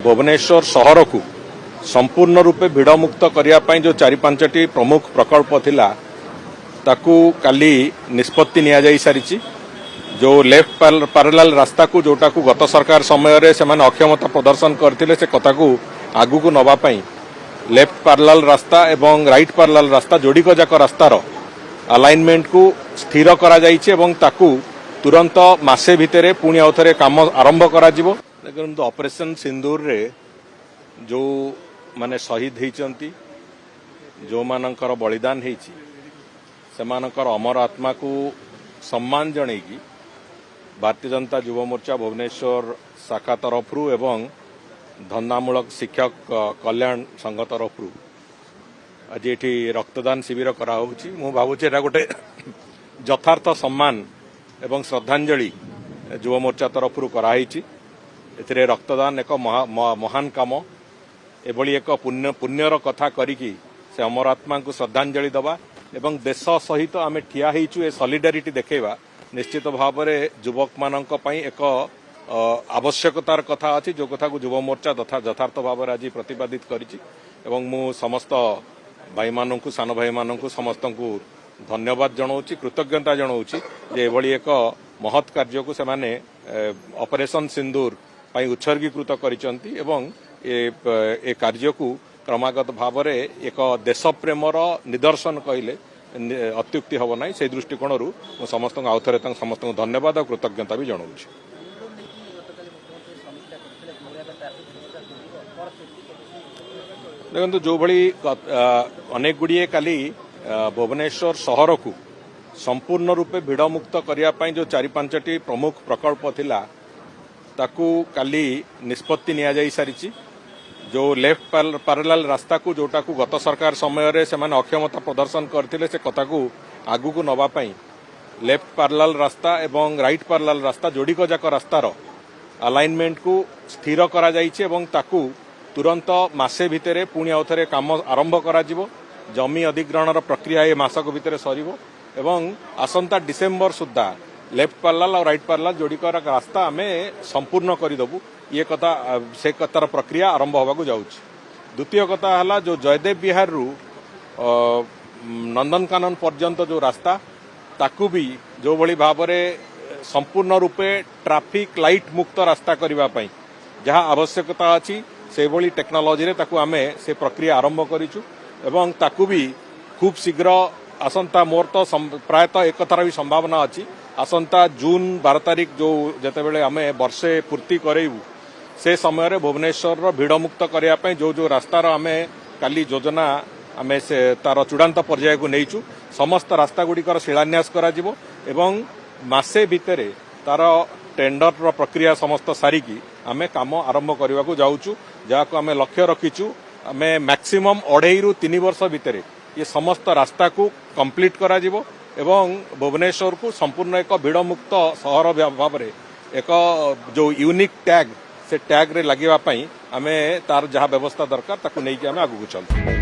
भुवनेश्वर सहर को संपूर्ण रूपे भिड़मुक्त करने जो 4-5टी प्रमुख प्रकल्प थिला ताकू काली निष्पत्ति निया जाई सारिची। जो लेफ्ट पैरेलल रास्ता को जोटा को गत सरकार समय रे से माने अक्षमता प्रदर्शन करथिले से कथा को आगु को नबा पई लेफ्ट पैरेलल रास्ता एवं राइट पैरेलल रास्ता जोड़ी को जाक रास्तार अलाइनमेंट को स्थिर करा जाइछि एवं ताकू तुरंत मासे भितरे पुणी आउथरे काम आरंभ करा जिवो। देखंतु ऑपरेशन सिंदूर रे जो माने शहीद होइचंती जो मानकर बलिदान होइछि से मानकर अमर आत्मा को सम्मान जणेकी भारतीय जनता युवा मोर्चा भुवनेश्वर शाखा तरफरु एवं धंदामूलक शिक्षक कल्याण संघ तरफरु आज एठी रक्तदान शिविर करा होउछि। मु भाबुछि एटा गोटे यथार्थ सम्मान एवं श्रद्धांजलि युवा मोर्चा तरफरु कराइछि। एथिरे रक्तदान एक महान काम एभली एक पुण्यर कथा करिकी से अमर आत्मा को श्रद्धांजलि दबा एवं देश सहित आमे ठिया हेइछु ए सॉलिडारिटी देखेबा निश्चित भाव में युवक मानक पई एक आवश्यकतार कथा अछि जो कथा को युवा मोर्चा यथार्थ भाव में आज प्रतिपादित करिछि। एवं मु समस्त भाई मानकु सान भाई मानकु समस्त को धन्यवाद जनाऊँगी कृतज्ञता जनाऊँगी जे एभली एक महत् कार्य को से माने ऑपरेशन सिंदूर पई उत्सर्गीकृत करिसंती एवं ए कार्य को क्रमागत भाव में एक देश प्रेमर निदर्शन कहले अत्युक्ति हम ना से दृष्टिकोण समस्त आउ थे समस्त धन्यवाद और कृतज्ञता भी जनाऊँगी। देखो जो भली अनेक गुड़िए काली भुवनेश्वर सहर को संपूर्ण रूपे भिड़मुक्त करने जो 4-5टी प्रमुख प्रकल्प थिला ताकू काली निष्पत्ति निया जाई सारिची। जो लेफ्ट पैरेलल रास्ता को जोटा को गत सरकार समय रे से माने अक्षमता प्रदर्शन करथिले से कथा को आगु को नबा पई लेफ्ट पैरेलल रास्ता एवं राइट पैरेलल रास्ता जोड़ी को जाक रास्तार अलाइनमेंट को स्थिर करा जाइछि एवं ताकू तुरंत मासे भितरे पुणी आउथरे काम आरंभ करा जिवो। जमी अधिग्रहणर प्रक्रिया ए मासक भितरे सरिवो एवं आसंता डिसेम्बर सुद्धा लेफ्ट पैरेलल और राइट पैरेलल जोड़ी को रास्ता आमे संपूर्ण करदेबू ये कथा से कथार प्रक्रिया आरंभ होगा जाउछि। द्वितीय कथा हला जो जयदेव विहार रु नंदनकानन पर्यंत जो रास्ता ताकू भी जो भली भाव में संपूर्ण रूपे ट्रैफिक लाइट मुक्त रास्ता करबा पई जहाँ आवश्यकता अछि से भली टेक्नोलॉजी रे ताकू आमे से प्रक्रिया आरंभ करिछु एवं ताकू भी खूब शीघ्र आसंता मोर तो प्रायतः एक कथार भी संभावना अछि आसंता जून 12 तारिख जो जेतेबेले आमे वर्षे पूर्ति करेबू से समय भुवनेश्वर भिड़मुक्त करने जो जो रास्तार आमे काली योजना आमे से तार चूड़ांत पर्याय को नहींचु समस्त रास्ता गुड़िकर शिलान्यास करा जिवो एवं मासे भितरे तार टेंडर प्रक्रिया समस्त सारिकी आमे काम आरंभ करने को जाऊँ जहाँ आमे लक्ष्य रखीचु आमे मैक्सिमम 2.5 ରୁ 3 वर्ष भितरे ये समस्त रास्ता को कंप्लीट करा जिवो एवं भुवनेश्वर को संपूर्ण एक भिड़मुक्त सहर भाव में एक जो यूनिक टैग से टैग रे लगे आमे तार जहाँ व्यवस्था दरकार ताकू नहीं कि आमे आगु चलते।